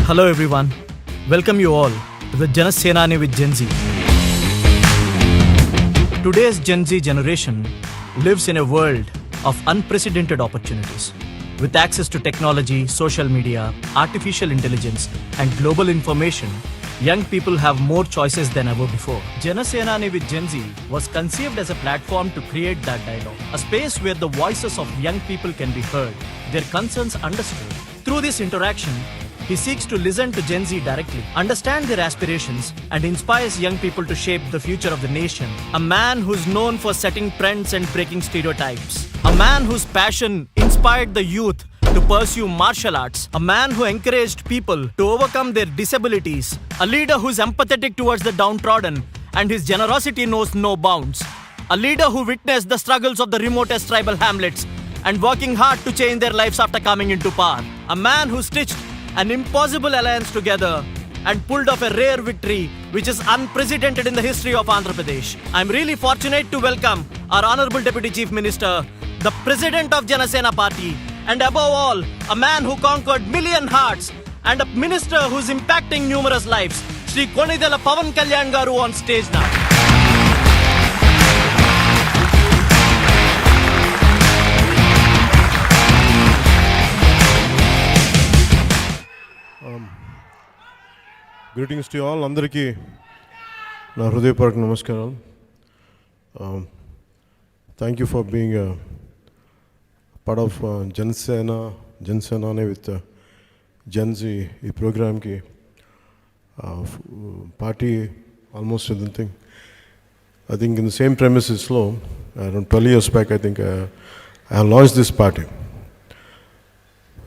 Hello everyone, welcome you all to the Janasenani with Genz. Today's Gen Z generation lives in a world of unprecedented opportunities. With access to technology, social media, artificial intelligence and global information, young people have more choices than ever before. Janasenani with Gen Z was conceived as a platform to create that dialogue, a space where the voices of young people can be heard, their concerns understood. Through this interaction, he seeks to listen to Gen Z directly, understand their aspirations, and inspires young people to shape the future of the nation. A man who's known for setting trends and breaking stereotypes. A man whose passion inspired the youth to pursue martial arts. A man who encouraged people to overcome their disabilities. A leader who's empathetic towards the downtrodden and his generosity knows no bounds. A leader who witnessed the struggles of the remotest tribal hamlets and working hard to change their lives after coming into power. A man who stitched an impossible alliance together and pulled off a rare victory which is unprecedented in the history of Andhra Pradesh. I'm really fortunate to welcome our Honorable Deputy Chief Minister, the President of Janasena Party, and above all, a man who conquered million hearts and a minister who's impacting numerous lives, Shri Konidela Pawan Kalyan garu on stage now. Greetings to you all. Andariki na hrudayapurvaka namaskaram. Thank you for being a part of Janasenani with Gen Z. This program ki party almost anything. I think in the same premises around 12 years back, I think I launched this party.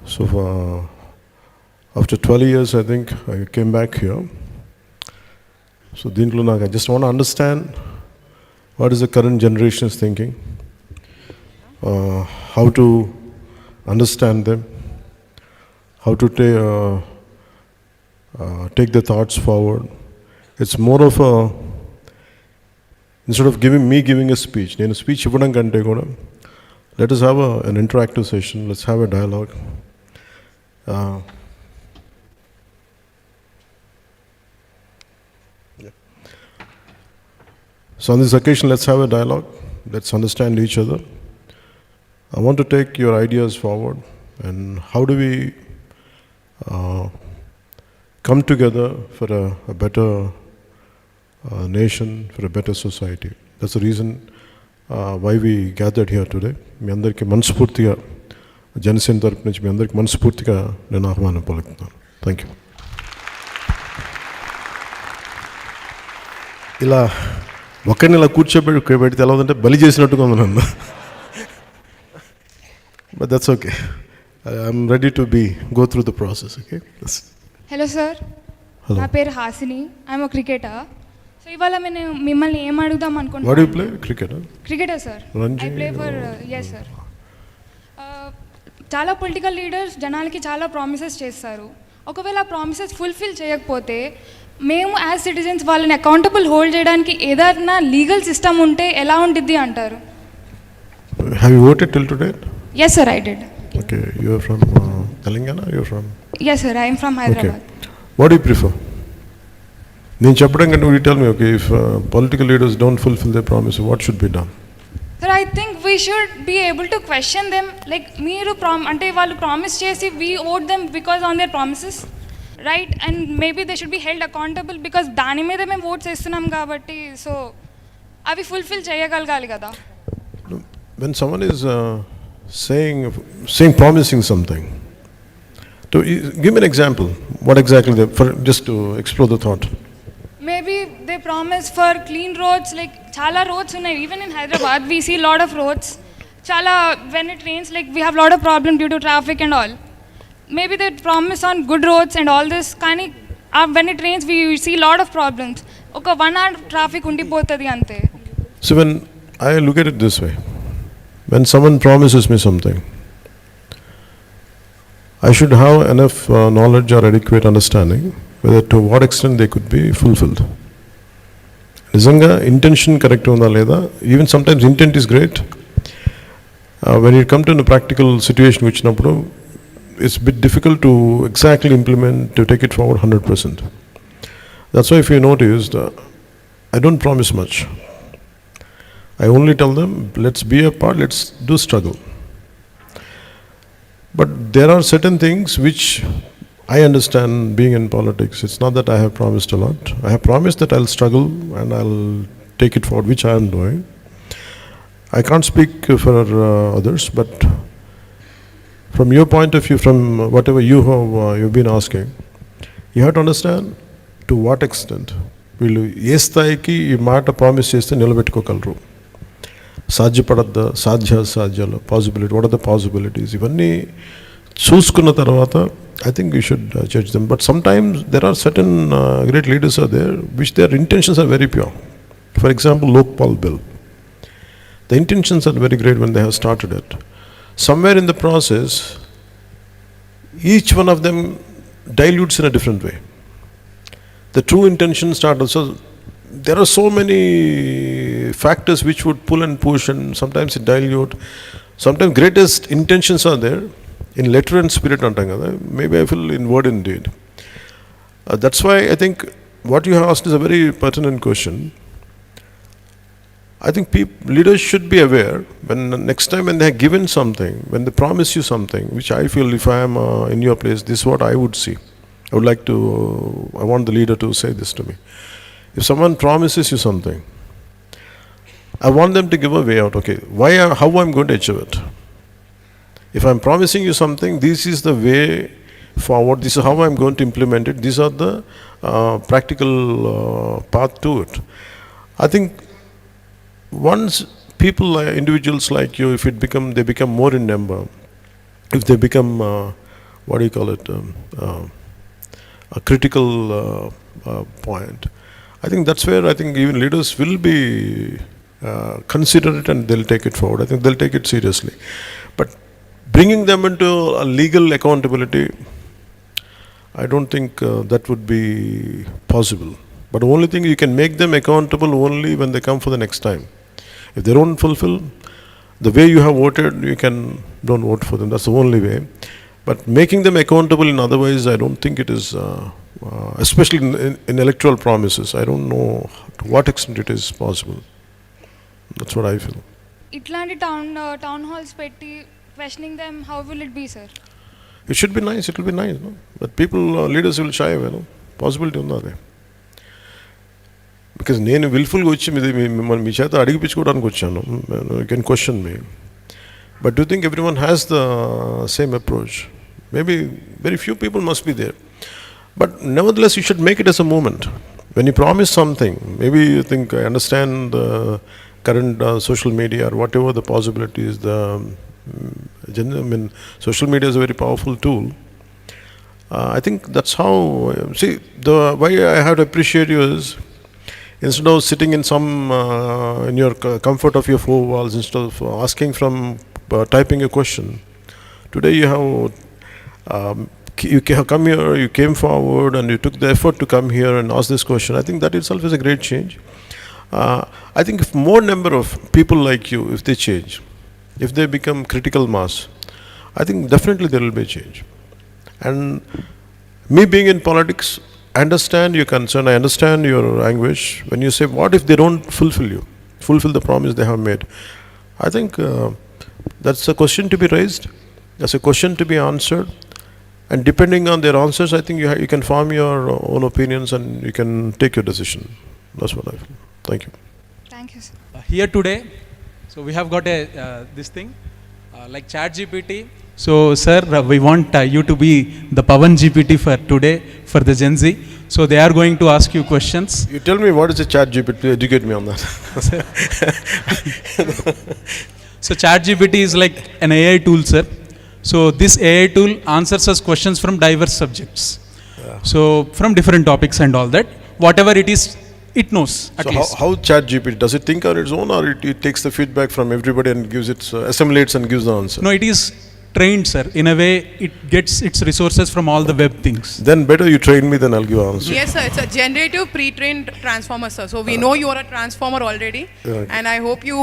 So after 12 years, I think I came back here. So I just want to understand what is the current generation's thinking, how to understand them, how to take the thoughts forward. It's more of a, instead of giving a speech, let us have an interactive session, let's have a dialogue. So on this occasion, let's have a dialogue. Let's understand each other. I want to take your ideas forward and how do we come together for a better nation, for a better society. That's the reason why we gathered here today. మీ అందరికీ మనస్ఫూర్తిగా జనసేన తరపు నుంచి మీ అందరికీ మనస్ఫూర్తిగా నేను ఆహ్వానం పలుకుతున్నాను. Thank you. ఇలా ఒక్కరిని ఇలా కూర్చోబెడితే ఎలా ఉందంటే బలి చేసినట్టుగా ఉంది నన్ను. But that's okay. I'm ready to go through the process. Okay. Hello sir, నా పేరు Hasini. I'm a cricketer. So ఇవాళ నేను మిమ్మల్ని ఏం అడుగుదాం అనుకుంటున్నాను. What you play? Cricketer sir. I play for yes sir. చాలా పొలిటికల్ లీడర్స్ జనాలకి చాలా ప్రామిసెస్ చేస్తారు. ఒకవేళ ప్రామిసెస్ ఫుల్ఫిల్ చేయకపోతే మేము యాజ్ సిటిజన్స్ వాళ్ళని అకౌంటబుల్ హోల్డ్ చేయడానికి ఏదైనా లీగల్ సిస్టమ్ ఉంటే ఎలా ఉంటుంది అంటారు? Have you voted till today? Yes sir, I did. Okay, you are from Telangana? You are from? Yes sir, I am from Hyderabad. Okay. What do you prefer? నేను చెప్పడం కంటే you tell me, okay, if political leaders don't fulfill their promise, what should be done? Sir, I think we should be able to question them. Like మీరు అంటే వాళ్ళు promise చేసి we owed them because on their promises. Right, and maybe they should be held accountable because దాని మీద మేము oats వేస్తున్నాం కాబట్టి so అవి ఫుల్ఫిల్ చేయగలగాలి కదా. When someone is saying promising something, to give me an example. What exactly just to explore the thought. Maybe they promise for clean roads, like chala roads ఉన్నాయి. Even in Hyderabad we see lot of roads. Chala when it rains, like we have lot of problem due to traffic and all. Maybe they promise on good roads and all this. Kani when it rains we see lot of problems. Oka 1 hour traffic undipotadi ante. So when I look at it this way, when someone promises me something, I should have enough knowledge or adequate understanding whether to what extent they could be fulfilled. నిజంగా intention correct ఉందా లేదా? Even sometimes intent is great. When you come to a practical situation, it's a bit difficult to exactly implement, to take it forward 100%. That's why if you noticed, I don't promise much. I only tell them, let's be a part, let's do struggle. But there are certain things which I understand being in politics. It's not that I have promised a lot. I have promised that I'll struggle and I'll take it forward, which I am doing. I can't speak for others, but from your point of view, from whatever you've been asking, you have to understand to what extent వీళ్ళు ఏ స్థాయికి ఈ మాట promise చేస్తే నిలబెట్టుకోగలరు, సాధ్యపడద్దా, సాధ్యాలు, possibility, what are the possibilities, ఇవన్నీ చూసుకున్న తర్వాత I think we should judge them. But sometimes there are certain great leaders are there which their intentions are very pure. For example, Lokpal bill. The intentions are very great when they have started it. Somewhere in the process, each one of them dilutes in a different way. The true intention started. So there are so many factors which would pull and push, and sometimes it dilute. Sometimes greatest intentions are there. In letter and spirit antam kada, maybe I feel in word and deed. That's why I think what you have asked is a very pertinent question. I think leaders should be aware when next time when they have given something, when they promise you something, which I feel if I am in your place, this is what I would see. I would like to, I want the leader to say this to me. If someone promises you something, I want them to give a way out. Okay, how I'm going to achieve it? If I'm promising you something, this is the way forward, this is how I'm going to implement it, these are the practical path to it. I think once people, individuals like you, if they become more in number, if they become, a critical point, I think that's where I think even leaders will be considerate and they'll take it forward. I think they'll take it seriously. But bringing them into a legal accountability, I don't think that would be possible. But the only thing, you can make them accountable only when they come for the next time. If they don't fulfill the way you have voted, don't vote for them. That's the only way. But making them accountable in other ways, I don't think it is, especially in electoral promises. I don't know to what extent it is possible. That's what I feel. ఇట్లాంటి town halls పెట్టి questioning them, how will it be, sir? It should be nice, it will be nice, no? But people, leaders will shy away, no? Possibility unnadi. Because నేను విల్ఫుల్గా వచ్చి మిమ్మల్ని మీ చేత అడిగిపించుకోవడానికి వచ్చాను. You can question me. But do you think everyone has the same approach? Maybe very few people must be there. But nevertheless, you should make it as a movement. When you promise something, maybe you think, I understand the current social media or whatever the possibilities, social media is a very powerful tool. I think that's how, see, the why I have to appreciate you is, instead of sitting in in your comfort of your four walls, instead of asking from, typing a question, today you have come here, you came forward and you took the effort to come here and ask this question. I think that itself is a great change. I think if more number of people like you, if they change, if they become critical mass, I think definitely there will be a change. And me being in politics, I understand your concern, I understand your anguish when you say, what if they don't fulfill the promise they have made? I think that's a question to be raised, that's a question to be answered, and depending on their answers, I think you can form your own opinions and you can take your decision. That's what I feel. Thank you. Thank you, sir. Here today, so we have got this thing like Chat GPT. So sir, we want you to be the Pawan GPT for today for the Gen Z. So they are going to ask you questions. You tell me what is a Chat GPT, educate me on that. So Chat GPT is like an AI tool, sir. So this AI tool answers us questions from diverse subjects. Yeah. So from different topics and all that, whatever it is, it knows at least. How Chat GPT, does it think on its own, or it takes the feedback from everybody and gives it, assimilates and gives the answer? No, it is trained, sir. In a way, it gets its resources from all the web things. Then better you train me, then I'll give answer. Yes, sir. It's a generative pre-trained transformer, sir. So we know you are a transformer already, Right. and I hope you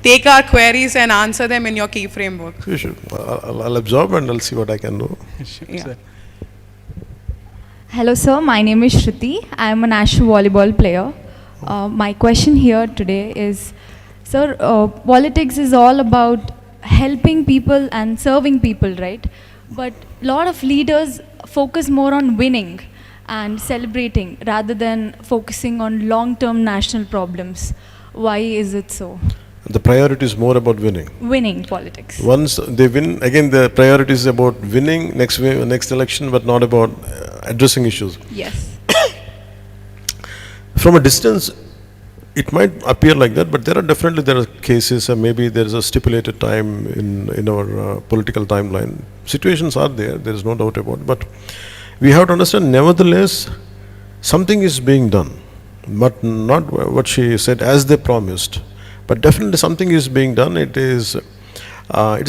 take our queries and answer them in your key framework. Sure. I'll absorb and I'll see what I can do. Sure, Yeah. sir. Hello, sir. My name is Shruti. I am a national volleyball player. My question here today is, sir, politics is all about helping people and serving people, right? But a lot of leaders focus more on winning and celebrating rather than focusing on long-term national problems. Why is it so? The priority is more about winning. Winning politics. Once they win, again the priority is about winning next election, but not about addressing issues. Yes. From a distance, it might appear like that, but there are cases, and maybe there is a stipulated time in our political timeline. Situations are there is no doubt about it, but we have to understand, nevertheless, something is being done, but not what she said as they promised, but definitely something is being done. It is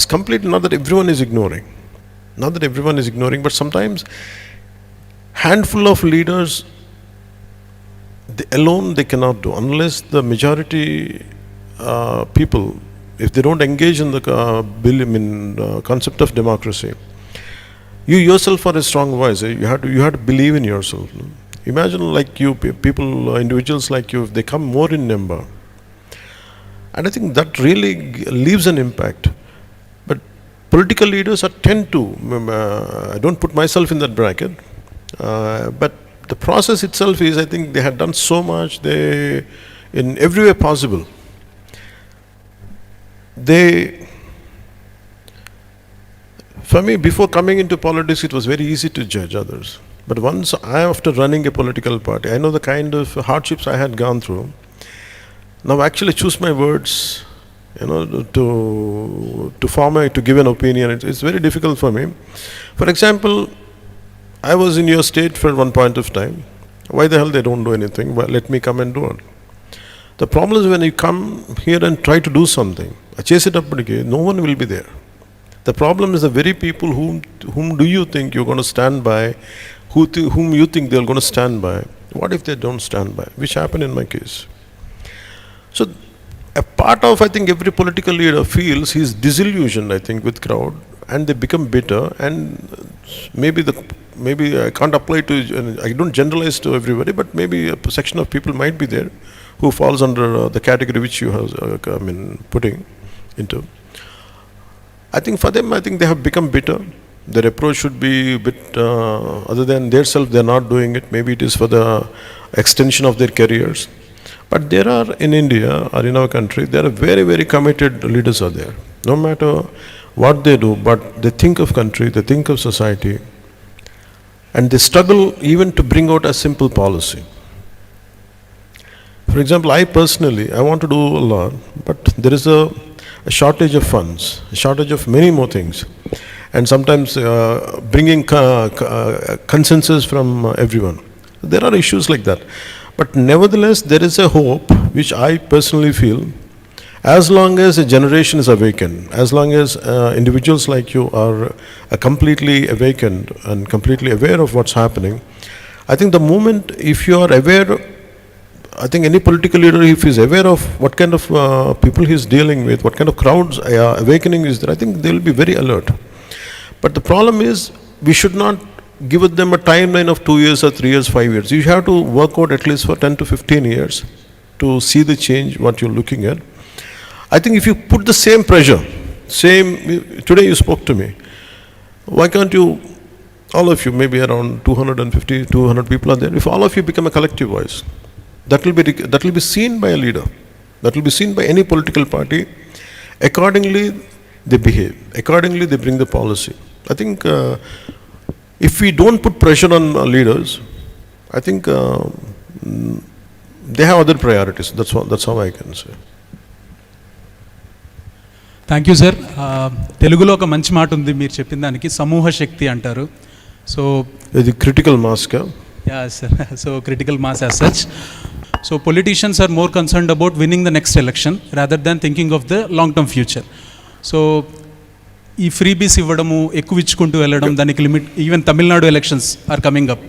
completely not that everyone is ignoring, but sometimes handful of leaders alone they cannot do, unless the majority people, if they don't engage in the concept of democracy. You yourself are a strong voice. You have to believe in yourself. No? Imagine like you people, individuals like you, if they come more in number, and I think that really leaves an impact. But political leaders tend to, I don't put myself in that bracket, but the process itself is, I think they had done so much, in every way possible. For me, before coming into politics, it was very easy to judge others. But once after running a political party, I know the kind of hardships I had gone through. Now actually choose my words, to give an opinion, it's very difficult for me. For example, I was in your state for one point of time. Why the hell they don't do anything? Well, let me come and do it. The problem is when you come here and try to do something, chase it up again, no one will be there. The problem is the very people whom do you think you're going to stand by, whom you think they're going to stand by. What if they don't stand by? Which happened in my case. So a part of, I think, every political leader feels he's disillusioned, I think, with crowd, and they become bitter, and maybe I can't apply to, I don't generalize to everybody, but maybe a section of people might be there who falls under the category which you have putting into. I think for them, I think they have become bitter. Their approach should be a bit other than their self, they're not doing it. Maybe it is for the extension of their careers. But there are, in India or in our country, there are very, very committed leaders are there. No matter what they do, but they think of country, they think of society, and they struggle even to bring out a simple policy. For example, I personally, I want to do a lot, but there is a shortage of funds, a shortage of many more things, and sometimes bringing consensus from everyone. There are issues like that. But nevertheless, there is a hope, which I personally feel, as long as a generation is awakened, as long as individuals like you are completely awakened and completely aware of what's happening. I think the moment, if you are aware, I think any political leader, if he is aware of what kind of people he is dealing with, what kind of crowds awakening is there, I think they will be very alert. But the problem is, we should not give them a timeline of 2 years or 3 years, 5 years. You have to work out at least for 10 to 15 years to see the change, what you're looking at. I think if you put the same pressure, today you spoke to me, why can't you, all of you, maybe around 250, 200 people are there, if all of you become a collective voice, that will be seen by a leader, that will be seen by any political party. Accordingly, they behave, accordingly they bring the policy. I think if we don't put pressure on leaders, I think they have other priorities. That's how I can say. Thank you sir. తెలుగులో ఒక మంచి మాట ఉంది మీరు చెప్పిన దానికి, సమూహ శక్తి అంటారు. సో ఇది క్రిటికల్ మాస్ కా? Yeah sir. So critical mass as such. So politicians are more concerned about winning the next election rather than thinking of the long term future. So ఈ ఫ్రీబీస్ ఇవ్వడము, ఎక్కువ ఇచ్చుకుంటూ వెళ్ళడం, దానికి limit, even Tamil Nadu elections are coming up.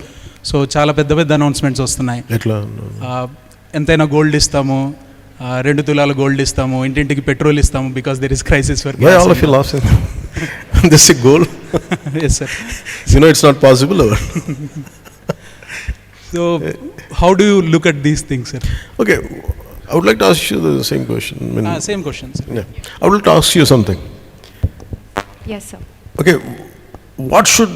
So చాలా పెద్ద పెద్ద announcements వస్తున్నాయి. ఎట్లా? ఎంతైనా గోల్డ్ ఇస్తాము, 2 తులాల గోల్డ్ ఇస్తాము, ఇంటింటికి పెట్రోల్ ఇస్తాము, because there is crisis for Why all of you laughing? This is a goal. Yes, sir. You know it's not possible. Or? So how do you look at these things, sir? Okay, I would like to ask you the same question. Same question, sir. Yeah. I would like to ask you something. Yes, sir. Okay, what should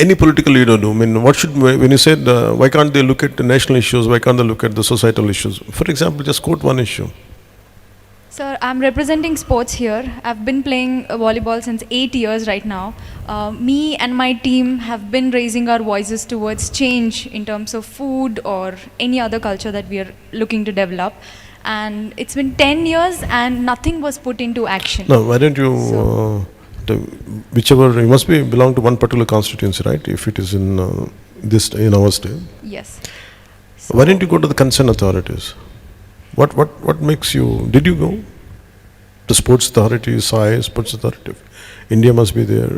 any political leader do? I mean, what should, when you said why can't they look at the national issues, why can't they look at the societal issues? For example, just quote one issue. Sir, I'm representing sports here. I've been playing volleyball since 8 years right now. Me and my team have been raising our voices towards change in terms of food or any other culture that we are looking to develop. And it's been 10 years and nothing was put into action. No, why don't you, whichever, you must be belong to one particular constituency, right? If it is in in our state. Yes. Why don't you go to the concerned authorities? What makes you, did you go to sports authority, SAI, sports authority? India must be there.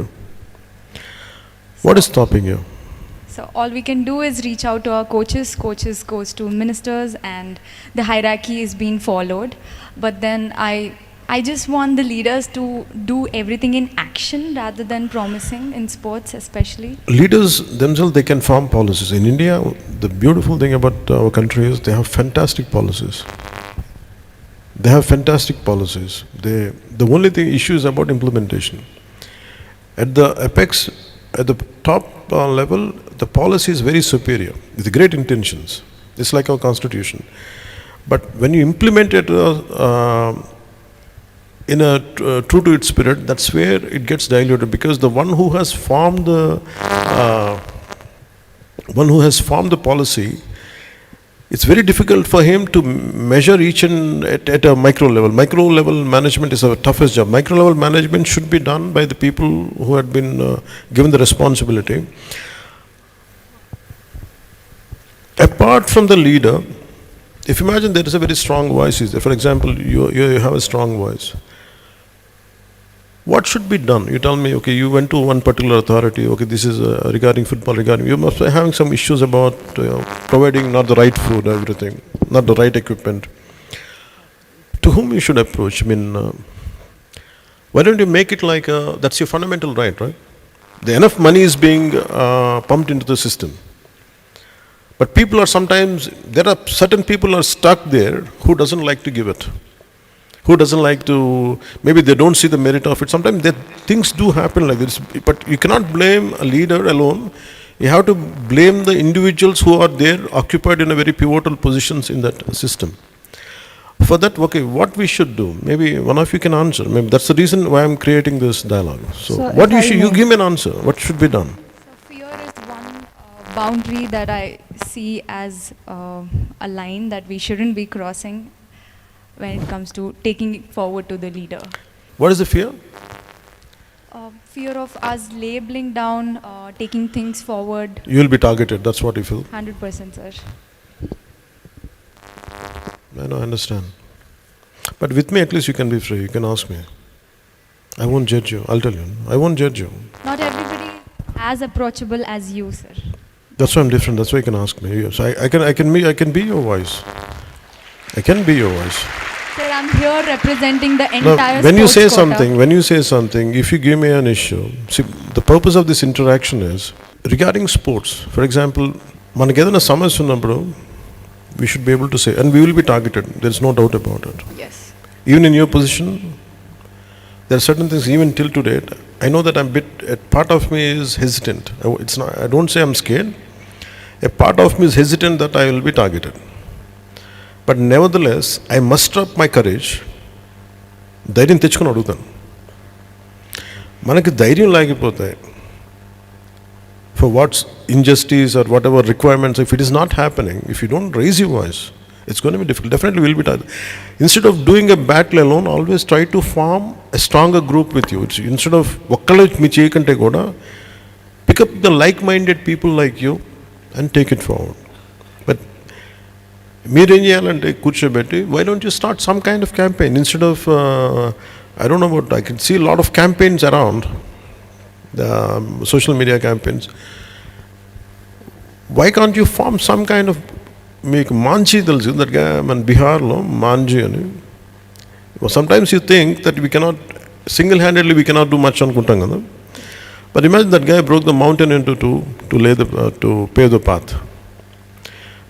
What is stopping you? So all we can do is reach out to our coaches. Coaches goes to ministers and the hierarchy is being followed. But then I just want the leaders to do everything in action rather than promising in sports especially. Leaders themselves, they can form policies. In India, the beautiful thing about our country is they have fantastic policies. They have fantastic policies. The only thing issue is about implementation. At the apex, at the top level, the policy is very superior with great intentions. It's like our constitution. But when you implement it in a true to its spirit, that's where it gets diluted, because the one who has formed the policy, it's very difficult for him to measure each and at a micro level. Micro level management is our toughest job. Micro level management should be done by the people who had been given the responsibility. Apart from the leader, if you imagine there is a very strong voice, for example, you have a strong voice. What should be done? You tell me, okay, you went to one particular authority, okay, this is regarding football, you must be having some issues about providing not the right food, everything, not the right equipment. To whom you should approach? I mean, why don't you make it like, that's your fundamental right? Enough money is being pumped into the system. But people are sometimes, there are certain people are stuck there who doesn't like to give it. Who doesn't like to, maybe they don't see the merit of it. Sometimes things do happen like this, but you cannot blame a leader alone. You have to blame the individuals who are there, occupied in a very pivotal positions in that system. For that, okay, what we should do? Maybe one of you can answer. Maybe that's the reason why I'm creating this dialogue. So what you give me an answer. What should be done? So fear is one boundary that I see as a line that we shouldn't be crossing when it comes to taking it forward to the leader. What is the fear? Fear of us labeling down, taking things forward. You will be targeted, that's what you feel? 100%, sir. I know, I understand. But with me at least you can be free, you can ask me. I won't judge you, I'll tell you. I won't judge you. Not everybody as approachable as you, sir. That's why I'm different, that's why you can ask me. So I can be your voice. I can be your voice. Sir, I'm here representing the entire when you say sports something, if you give me an issue, see, the purpose of this interaction is regarding sports. For example, manaki edana samasya unnappudu, we should be able to say, and we will be targeted, there's no doubt about it. Yes. Even in your position, there are certain things, even till today, I know that a part of me is hesitant. I don't say I'm scared. A part of me is hesitant that I will be targeted. But nevertheless, I muster up my courage. ధైర్యం తెచ్చుకొని అడుగుతాను. మనకి ధైర్యం లేకపోతే for what's injustice or whatever requirements, if it is not happening, if you don't raise your voice, it's going to be difficult. Definitely will be tired. Instead of doing a battle alone, always try to form a stronger group with you. Instead of ఒక్కళ్ళే మీ చేయకంటే కూడా pick up the like-minded people like you and take it forward. But మీరేం చేయాలంటే కూర్చోబెట్టి, why don't you start some kind of campaign instead of I don't know what, I can see a lot of campaigns around, the social media campaigns. Why can't you form some kind of, make Manchi tells you that guy in Bihar lo Manji ani. Sometimes you think that we cannot, single-handedly we cannot do much on Kuntanga. But imagine that guy broke the mountain into two to pave the path.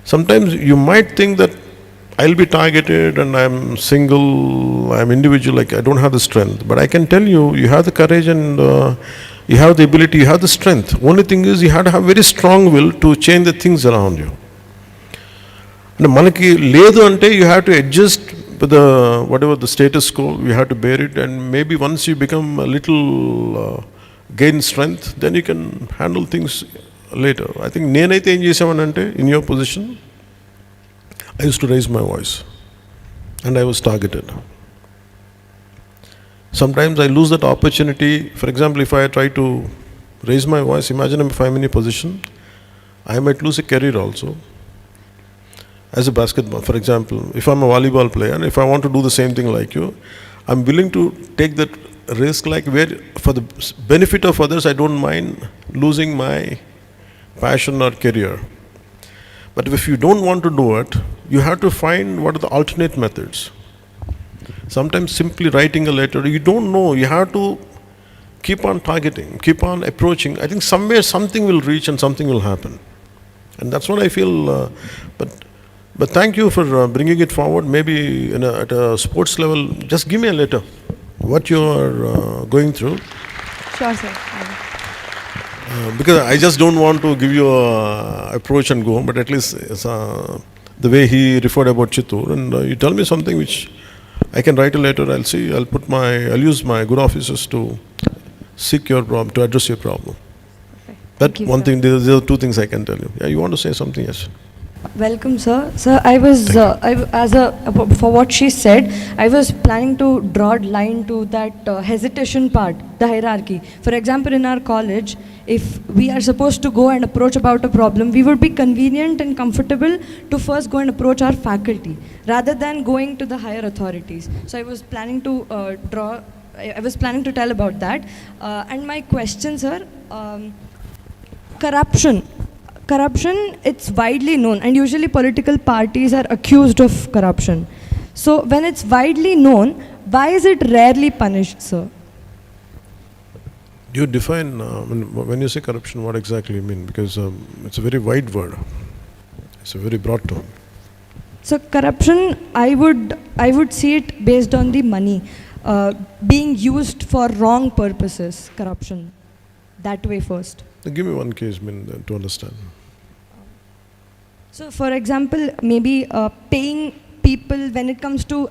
Sometimes you might think that I'll be targeted and I'm single, I'm individual, like I don't have the strength. But I can tell you, you have the courage and you have the ability, you have the strength. Only thing is you have to have very strong will to change the things around you. And manaki ledu ante you have to adjust with the whatever the status quo, you have to bear it, and maybe once you become a little gain strength, then you can handle things later. I think nenaithe em chesavanante in your position, I used to raise my voice and I was targeted. Sometimes I lose that opportunity. For example, if I try to raise my voice, imagine if I'm in a position, I might lose a career also. As a basketball, for example, if I'm a volleyball player and if I want to do the same thing like you, I'm willing to take that risk, like where for the benefit of others, I don't mind losing my passion or career. But if you don't want to do it, you have to find what are the alternate methods. Sometimes simply writing a letter, you don't know, you have to keep on targeting, keep on approaching. I think somewhere something will reach and something will happen. And that's what I feel. But thank you for bringing it forward. Maybe at a sports level, just give me a letter, what you are going through. Sure, sir. Because I just don't want to give you a approach and go, but at least the way he referred about Chittoor, and you tell me something which I can write a letter, I'll see, I'll use my good officers to seek your problem, to address your problem. Okay. That Thank you, one sir. thing, there are two things I can tell you. Yeah, you want to say something? Yes. Welcome, sir. Sir, for what she said, I was planning to draw a line to that hesitation part, the hierarchy. For example, in our college, if we are supposed to go and approach about a problem, we would be convenient and comfortable to first go and approach our faculty, rather than going to the higher authorities. So I was planning to tell about that. And my question, sir, Corruption, it's widely known, and usually political parties are accused of corruption. So when it's widely known, why is it rarely punished, sir? Do you define, when you say corruption, what exactly you mean? Because it's a very wide word. It's a very broad term. So corruption, I would see it based on the money being used for wrong purposes, corruption. That way first. Give me one case, to understand. So, for example, maybe paying people, when it comes to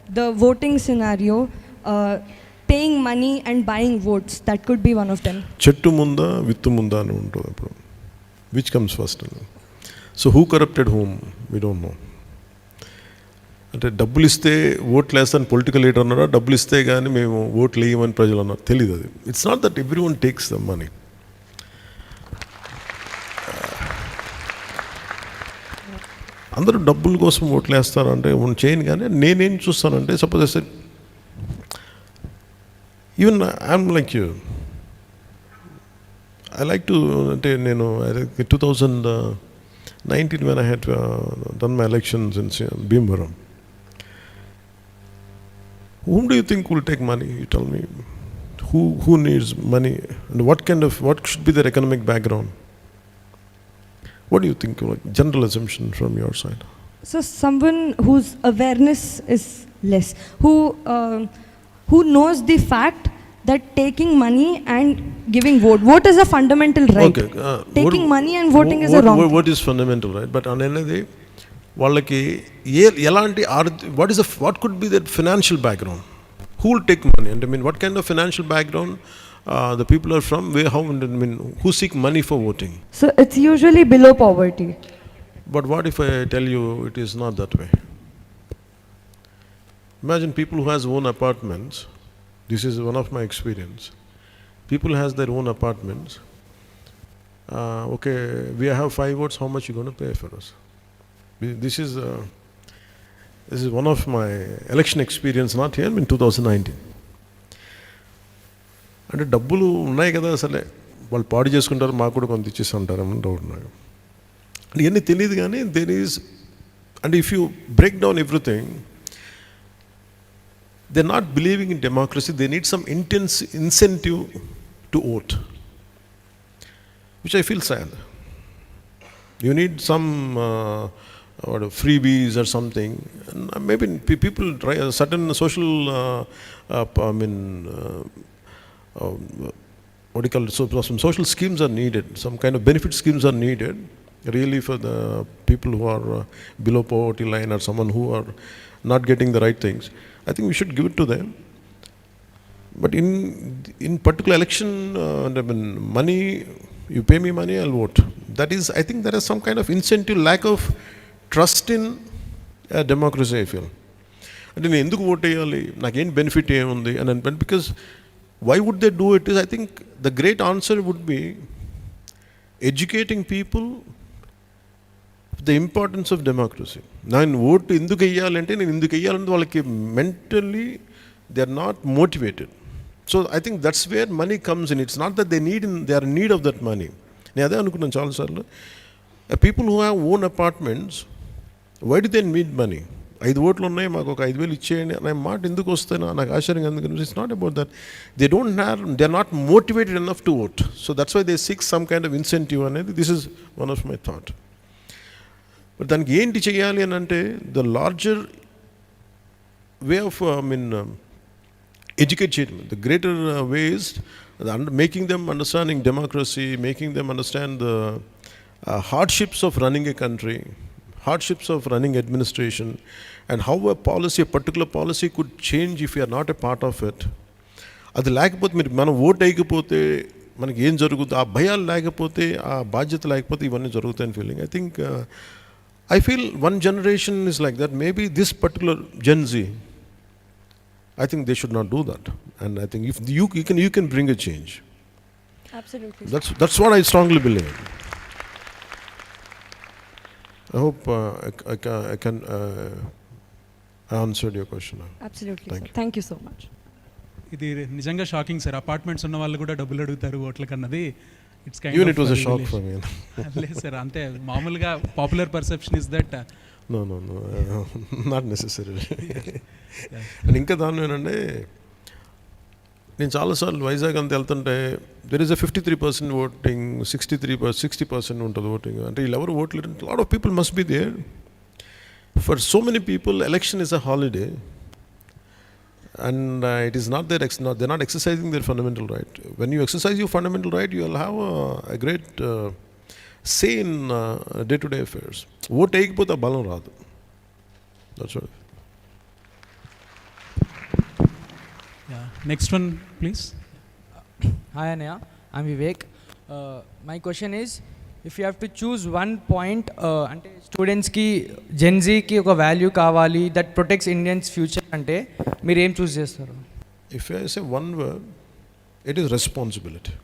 the voting scenario, paying money and buying votes, that could be one of them. Chettu munda, vittu munda anu untundi. Which comes first? So, who corrupted whom? We don't know. అంటే డబ్బులు ఇస్తే ఓట్లు వేస్తాను political leader అన్నారా, డబ్బులు ఇస్తే కానీ మేము ఓట్లు వేయమని ప్రజలు అన్నారు, తెలియదు అది. It's not that every one takes the money. అందరూ డబ్బుల కోసం ఓట్లు వేస్తారంటే చేయను. కానీ నేనేం చూస్తానంటే, suppose even I'm like you, I like to, అంటే నేను 2019 when I had done my elections in Bhimvaram. Whom do you think will take money? You tell me. Who needs money? And what should be their economic background? What do you think? General assumption from your side. So someone whose awareness is less, who knows the fact that taking money and giving vote is a fundamental right. Okay. Taking money and voting is a wrong. What is fundamental right? But on another, వాళ్ళకి ఎలాంటి what could be their financial background? Who will take money? And I mean, what kind of financial background the people are from? Who seek money for voting? So it's usually below poverty. But what if I tell you it is not that way? Imagine people who has own apartments. This is one of my experience. People has their own apartments. Okay, we have 5 votes. How much you going to pay for us? This is one of my election experience. Not here in 2019. అంటే డబ్బులు ఉన్నాయి కదా, అసలే వాళ్ళు పాడు చేసుకుంటారు, మాకు కూడా కొంత ఇచ్చేసి ఉంటారని డౌట్ నాకు. ఇవన్నీ తెలియదు కానీ there is, and if you break down everything, they are not believing in democracy, they need some intense incentive to vote, which I feel sad. You need some freebies or something. And maybe people try certain social, what do you call it? So some social schemes are needed. Some kind of benefit schemes are needed, really, for the people who are below poverty line or someone who are not getting the right things. I think we should give it to them. But in particular election, money. You pay me money, I'll vote. That is, I think there is some kind of incentive, lack of trust in democracy, I feel. అంటే నేను ఎందుకు vote వేయాలి, నాకేం benefit ఏముంది అని, because why would they do it is, I think the great answer would be educating people the importance of democracy. నేను vote ఎందుకు వేయాలంటే, నేను ఎందుకు వేయాలంటే వాళ్ళకి mentally they are not motivated. So I think that's where money comes in. It's not that they are in need of that money. నేను అదే అనుకున్నాను చాలాసార్లు. People who have own apartments, why do they need money? 5 ఓట్లు ఉన్నాయి, మాకు ఒక 5,000 ఇచ్చేయండి అనే మాట ఎందుకు వస్తాయి నాకు ఆశ్చర్యంగా. ఎందుకంటే it's not about that. They are not motivated enough to vote. So that's why they seek some kind of incentive అనేది. This is one of my thought. But దానికి ఏంటి చేయాలి అని అంటే, the larger way of educate children. The greater way is making them understanding democracy, making them understand the hardships of running a country, hardships of running administration, and how a particular policy could change if you are not a part of it. అది లేకపోతే, మీరు మనం vote వేయకపోతే మనకి ఏం జరుగుతుంది, ఆ భయాలు లేకపోతే, ఆ బాధ్యత లేకపోతే ఇవన్నీ జరుగుతాయని feeling. I think I feel one generation is like that. Maybe this particular Gen Z, I think they should not do that. And I think if you can bring a change. Absolutely. That's what I strongly believe. I hope I answered your question. Absolutely. Thank Sir. you. Thank you so much. ఇది నిజంగా shocking sir. Apartments ఉన్న వాళ్ళు కూడా డబ్బులు అడుగుతారు ఓట్లకన్నది. It's kind Even it was a shock for me. లేదు sir, అంతే మామూలుగా popular perception is that. No, not necessarily. And ఇంకా దాని ఏంటంటే, నేను చాలాసార్లు వైజాగ్ అంతా వెళ్తుంటే దెర్ ఈస్ a 53% ఓటింగ్, 60% ఉంటుంది ఓటింగ్. అంటే వీళ్ళెవరు ఓట్లేదు. Lot of people must be there. For so many people election is a holiday. And it is not their they're not exercising their fundamental right. When you exercise your fundamental right, you will have a great say in day-to-day affairs. Vote ekapothe balam raadu. That's all. Yeah. Next one, please. Hi Anaya, I'm Vivek. My question is, if you have to choose one point, ante students ki Gen Z ki oka value kavali that protects Indians future ante meer em choose chestaru? If I say one word, it is responsibility.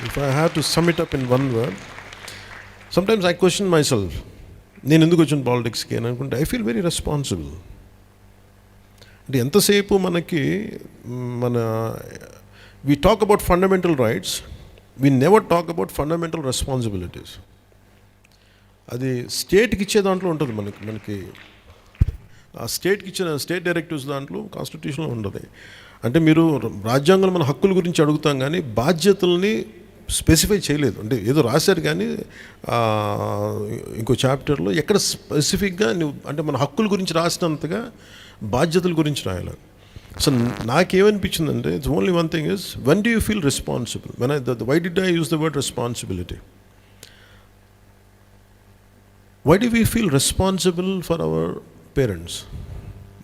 If I have to sum it up in one word, sometimes I question myself. నేను ఎందుకు వచ్చిన పాలిటిక్స్కి అని అనుకుంటే, I feel very responsible. అంటే ఎంతసేపు మనకి we talk about fundamental rights, we never talk about fundamental responsibilities. అది స్టేట్కి ఇచ్చే దాంట్లో ఉంటుంది. మనకి ఆ స్టేట్కి ఇచ్చిన స్టేట్ డైరెక్టివ్స్ దాంట్లో కాన్స్టిట్యూషన్లో ఉంటుంది. అంటే మీరు రాజ్యాంగంలో మన హక్కుల గురించి అడుగుతాం కానీ బాధ్యతల్ని స్పెసిఫై చేయలేదు. అంటే ఏదో రాశారు కానీ ఇంకో చాప్టర్లో ఎక్కడ స్పెసిఫిక్గా అంటే మన హక్కుల గురించి రాసినంతగా బాధ్యతల గురించి రాయాలి. సో నాకేమనిపించిందంటే, it's only one thing is, when do you feel responsible? Why did I use the word responsibility? Why do we feel responsible for our parents?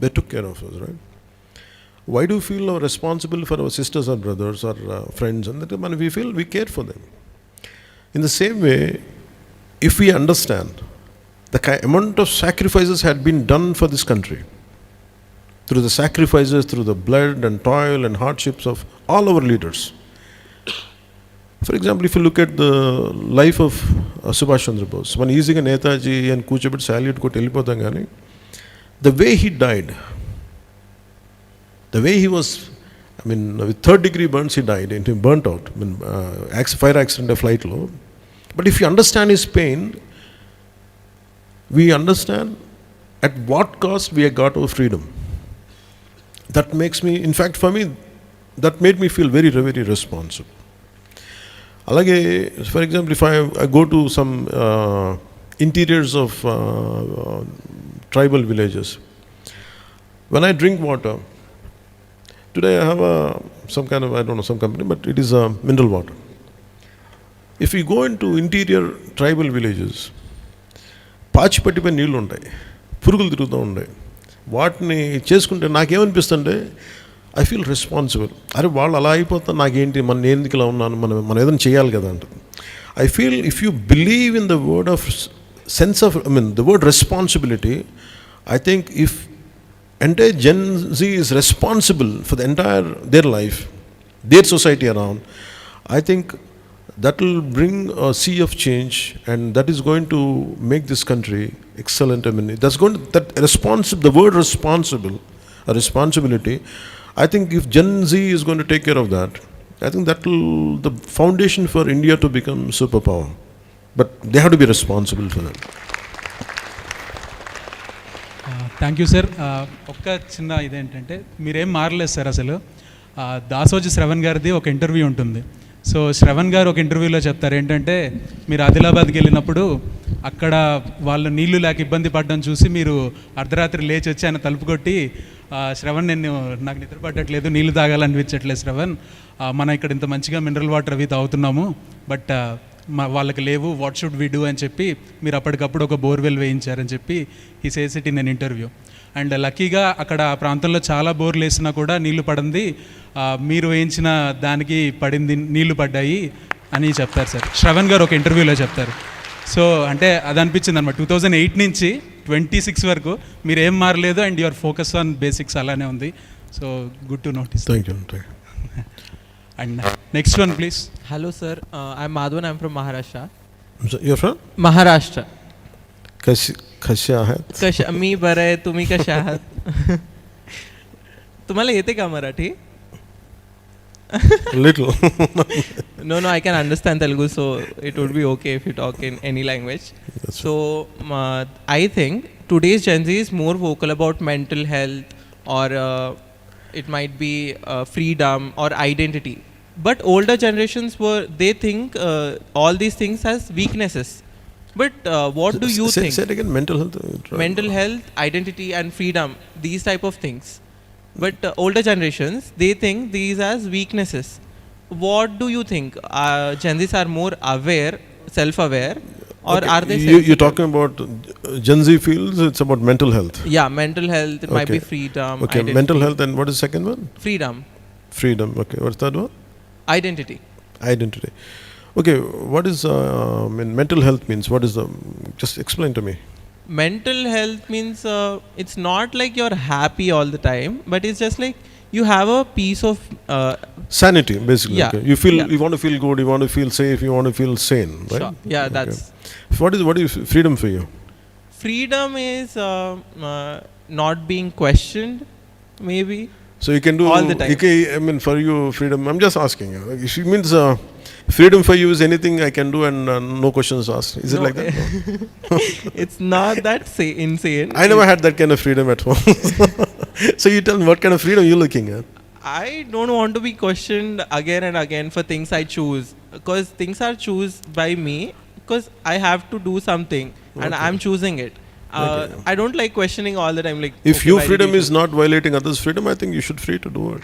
They took care of us, right? Why do we feel responsible for our sisters or brothers or friends? And that we feel we care for them. In the same way, if we understand the amount of sacrifices had been done for this country, through the sacrifices, through the blood and toil and hardships of all our leaders. For example, if you look at the life of Subhash Chandra Bose, one easy Netaji and Kuchabit salute ko telipodam gaani, the way he died, The way he was, I mean, with third degree burns he died, and he burnt out. I mean, fire accident, a flight low. But if you understand his pain, we understand at what cost we have got our freedom. That makes me, in fact, for me, that made me feel very, very responsible. Alage, for example, if I go to some interiors of tribal villages, when I drink water, today I have some kind of, I don't know, some company, but it is mineral water. If you go into interior tribal villages, పాచిపట్టిపై నీళ్ళు ఉంటాయి, పురుగులు తిరుగుతూ ఉంటాయి. వాటిని చేసుకుంటే నాకేమనిపిస్తుంటే I feel responsible. అరే వాళ్ళు అలా అయిపోతా నాకేంటి, నేను ఎందుకు ఇలా ఉన్నాను, మనం ఏదైనా చేయాలి కదా అంట. I feel if you believe in the word of sense of, I mean the word responsibility, I think if entire Gen Z is responsible for the entire their life, their society around, I think that will bring a sea of change, and that is going to make this country excellent. I mean, that's going to, the word responsible, a responsibility, I think if Gen Z is going to take care of that, I think that will the foundation for India to become superpower. But they have to be responsible for that. Thank you sir. ఒక్క చిన్న ఇదేంటంటే మీరేం మారలేదు sir. అసలు దాసోజి శ్రవణ్ గారిది ఒక interview ఉంటుంది. So Shravan గారు ఒక ఇంటర్వ్యూలో చెప్తారు ఏంటంటే, మీరు ఆదిలాబాద్కి వెళ్ళినప్పుడు అక్కడ వాళ్ళు నీళ్లు లేక ఇబ్బంది పడడం చూసి మీరు అర్ధరాత్రి లేచి వచ్చి ఆయన తలుపు కొట్టి, శ్రవణ్ నాకు నిద్ర పట్టట్లేదు, నీళ్లు తాగాలనిపించట్లేదు శ్రవణ్, మనం ఇక్కడ ఇంత మంచిగా మినరల్ వాటర్ అవి తాగుతున్నాము, బట్ వాళ్ళకి లేవు, వాట్ షుడ్ వీ డూ అని చెప్పి మీరు అప్పటికప్పుడు ఒక బోర్వెల్ వేయించారని చెప్పి ఈ says it in an interview. And లక్కీగా అక్కడ ఆ ప్రాంతంలో చాలా బోర్లు వేసినా కూడా నీళ్లు పడింది, మీరు వేయించిన దానికి పడింది, నీళ్లు పడ్డాయి అని చెప్తారు సార్. శ్రవణ్ గారు ఒక ఇంటర్వ్యూలో చెప్తారు. సో అంటే అది అనిపించింది అనమాట. 2008 నుంచి 26 వరకు మీరు ఏం మారలేదు, and your focus on basics అలానే ఉంది. So good to notice. Thank you. And next one, please. Hello, sir. I'm Madhavan. I'm from Maharashtra. So you're from? Maharashtra. कशी आहात? मी बरं आहे, तुम्ही कशा आहात? तुम्हाला येते का Marathi? Little. No, I can understand Telugu, so it would be okay if you talk in any language. That's so I think today's Gen Z is more vocal about mental health, or it might be freedom or identity. But older generations they think all these things as weaknesses. But what do you think? Say it again. Mental health. Mental health, identity and freedom, these type of things. But older generations, they think these as weaknesses. What do you think? Gen Zs are more aware, self-aware, or okay. are they you're talking about Gen Z feels it's about mental health? Yeah, mental health, it might be freedom, okay, identity. Mental health, and what is the second one? Freedom. Okay, what's the third one? Identity. Okay, what is mental health means? What is the, just explain to me. Mental health means it's not like you're happy all the time, but it's just like you have a piece of sanity, basically. Yeah. Okay. You feel, you want to feel good, you want to feel safe, you want to feel sane, right? Sure. Yeah, that's. What is freedom for you? Freedom is not being questioned, maybe. So you can do all the time. I mean, for you, freedom. I'm just asking. It means freedom for you is anything I can do and no questions asked. Is it like that? No. It's not that insane. I never had that kind of freedom at home. So you tell me, what kind of freedom you're looking at? I don't want to be questioned again and again for things I choose, because things are chosen by me, because I have to do something and I'm choosing it. I don't like questioning all the time. Like, if your freedom is not violating others' freedom, I think you should free to do it.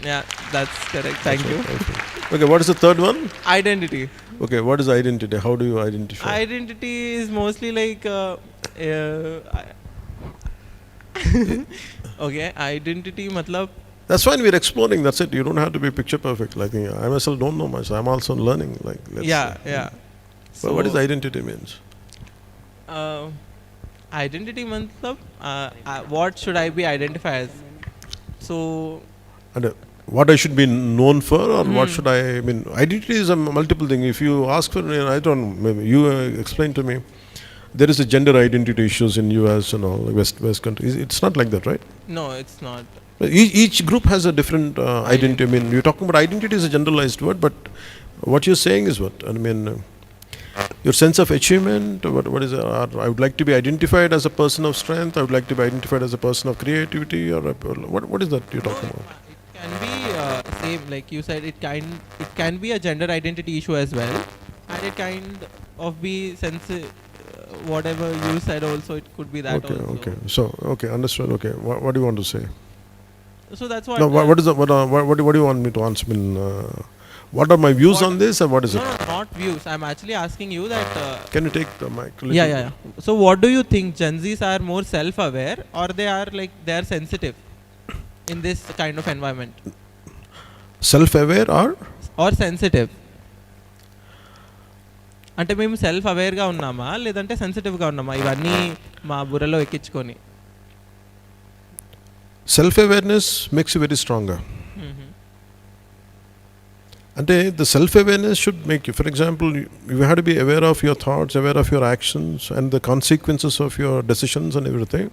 Yeah, that's correct. Thank you. Okay, what is the third one? Identity. Okay, what is identity? How do you identify? Identity is mostly like okay, identity matlab. That's fine, we're exploring, that's it. You don't have to be picture perfect. Like, I myself don't know much. I'm also learning. Like, yeah. So what is identity means? Identity matlab what should I be identified as? So And what I should be known for, or what should I mean? Identity is a multiple thing. If you ask for, I don't know, maybe you explain to me. There is a gender identity issues in US and all, West countries. It's not like that, right? No, it's not. Each group has a different identity. I mean, you're talking about identity is a generalized word, but what you're saying is what? I mean, your sense of achievement, what is it? I would like to be identified as a person of strength, I would like to be identified as a person of creativity, or what is that you're talking about? It can be same, like you said, it can be a gender identity issue as well, and it kind of be whatever you said also, it could be that also. Okay. So, understood. Okay, what do you want to say? So that's what. No, what do you want me to answer? I mean, what are my views on this, or what is it? No, not views. I'm actually asking you that. Can you take the mic? Yeah. So what do you think? Gen Zs are more self-aware, or they are sensitive in this kind of environment? Self-aware or sensitive? అంటే మేము self అవేర్గా ఉన్నామా లేదంటే సెన్సిటివ్గా ఉన్నామా ఇవన్నీ మా బుర్రలో ఎక్కించుకొని? Self-awareness makes you very stronger. Ante the self-awareness should make you, for example, you have to be aware of your thoughts, aware of your actions and the consequences of your decisions and everything.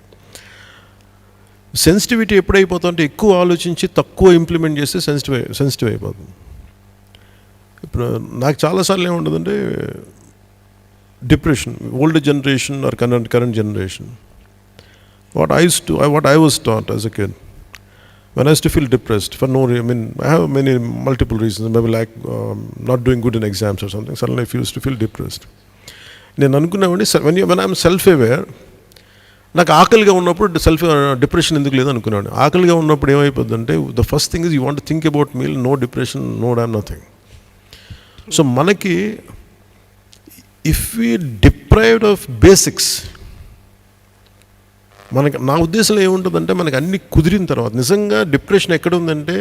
Sensitivity ఎప్పుడైపోతుందంటే ఎక్కువ ఆలోచించి తక్కువ implement చేస్తే sensitive అయిపోతుంది. ఇప్పుడు నాకు చాలాసార్లు ఏముంటుందంటే depression, old generation or current generation. What I was taught as a kid, when I used to feel depressed for no reason, I mean, I have multiple reasons, maybe like not doing good in exams or something, suddenly I used to feel depressed. నేను అనుకున్నామండి, when I'm self-aware, నాకు ఆకలిగా ఉన్నప్పుడు depression ఎందుకు లేదు అనుకున్నాను. ఆకలిగా ఉన్నప్పుడు ఏమైపోతుందంటే, the first thing is you want to think about meal, no depression, no damn nothing. So మనకి if we deprived of basics, మనకి నా ఉద్దేశంలో ఏముంటుందంటే, మనకి అన్ని కుదిరిన తర్వాత నిజంగా డిప్రెషన్ ఎక్కడ ఉందంటే,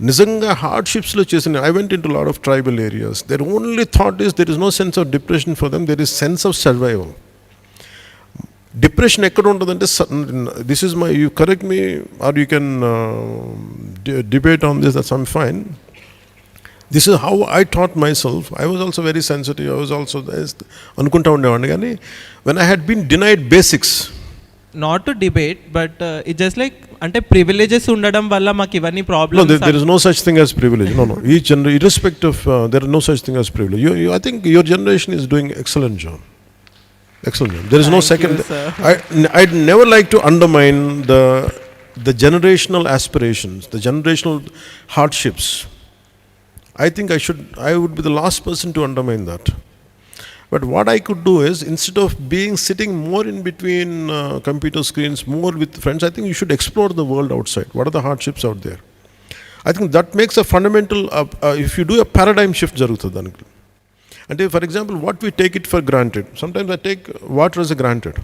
నిజంగా హార్డ్షిప్స్లో చేసిన, I went in to lot of tribal areas, their only thought is there is no sense of depression for them, there is sense of survival. Depression ఎక్కడ ఉంటుందంటే, this is my, you correct me or you can debate on this, that's I'm fine. This is how I taught myself. I was also very sensitive. I was also అనుకుంటా ఉండేవాడిని, కానీ when I had been denied basics. Not to debate, but it just like అంటే privileges ఉండడం వల్ల మాకు ఇవన్నీ problems. No, there is no such thing as privilege. No. Each irrespective of there is no such thing as privilege. I think your generation is doing excellent job. There is no second. I'd never like to undermine the generational aspirations, the generational hardships. I think I would be the last person to undermine that. But what I could do is, instead of sitting more in between computer screens, more with friends, I think you should explore the world outside. What are the hardships out there? I think that makes a fundamental, if you do a paradigm shift jarugutadi daniki. And for example, what we take it for granted. Sometimes I take water as a granted.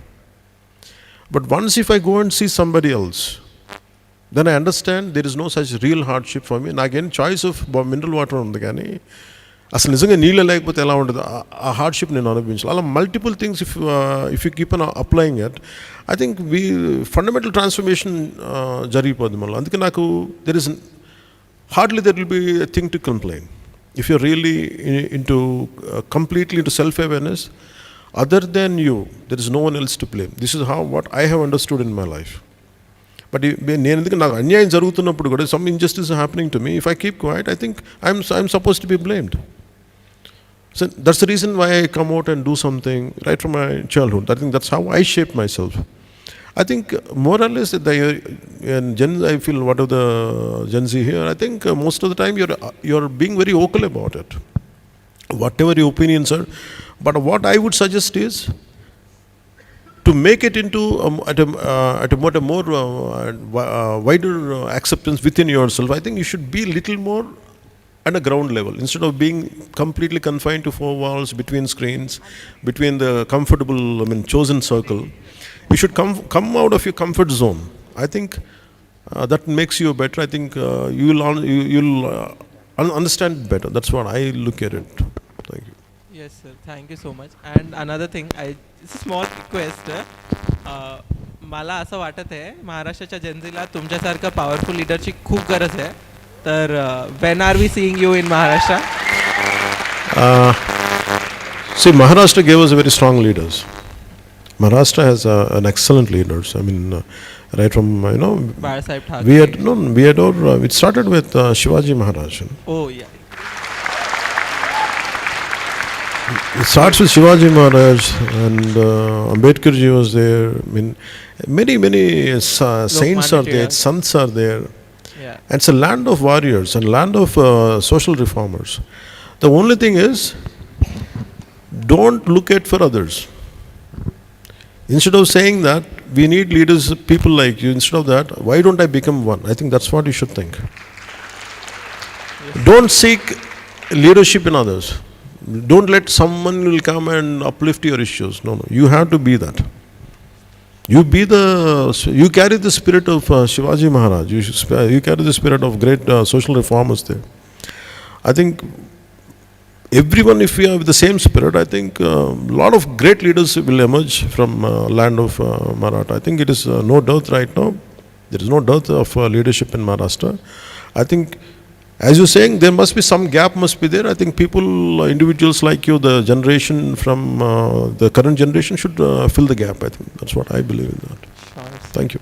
But once if I go and see somebody else, then I understand there is no such real hardship for me. నాకేం choice of mineral water ఉంది, కానీ అసలు నిజంగా నీళ్ళు లేకపోతే ఎలా ఉంటుంది, ఆ హార్డ్షిప్ నేను అనుభవించాలి. అలా multiple things if you keep on applying it, I think fundamental transformation జరిగిపోద్ది మనలో. అందుకే నాకు hardly there will be a thing to complain. If you're really completely into self-awareness, other than you, there is no one else to blame. This is what I have understood in my life. But నేను ఎందుకు నాకు అన్యాయం జరుగుతున్నప్పుడు కూడా, some injustice is happening to me, if I keep quiet, I think I'm supposed to be blamed. So that's the reason why I come out and do something right from my childhood. I think that's how I shape myself. I think more or less I feel what of the Gen Z here, I think most of the time you're being very vocal about it, whatever your opinions are. But what I would suggest is to make it into at a more wider acceptance within yourself. I think you should be little more at a ground level, instead of being completely confined to four walls, between screens, between the comfortable, chosen circle. You should come out of your comfort zone. I think that makes you better. I think you'll understand better. That's what I look at it. Thank you. Yes, sir. Thank you so much. And another thing, it's a small request. मला असं वाटत आहे, महाराष्ट्राच्या जनतेला तुमच्यासारखं powerful लीडरची खूप गरज आहे. तर when are we seeing you in Maharashtra? See, Maharashtra gave us very strong leaders. Maharashtra has an excellent leaders. I mean, right from Barasaheb Thackeray. it started with Shivaji Maharaj. Oh, yeah. It starts with Shivaji Maharaj, and Ambedkar ji was there. I mean, many saints are there, Tilak. sants are there. Yeah. And it's a land of warriors and land of social reformers. The only thing is, don't look at for others. Instead of saying that we need leaders, people like you, instead of that, why don't I become one? I think that's what you should think. Don't seek leadership in others. Don't let someone will come and uplift your issues. No. You have to be that. You carry the spirit of Shivaji Maharaj. You carry the spirit of great social reformers there. I think everyone, if we have the same spirit, I think a lot of great leaders will emerge from land of Maratha. I think it is no doubt right now. There is no doubt of leadership in Maharashtra. I think, as you're saying, there must be some gap must be there. I think people, individuals like you, the generation from the current generation should fill the gap. I think that's what I believe in that. Sure. Thank you.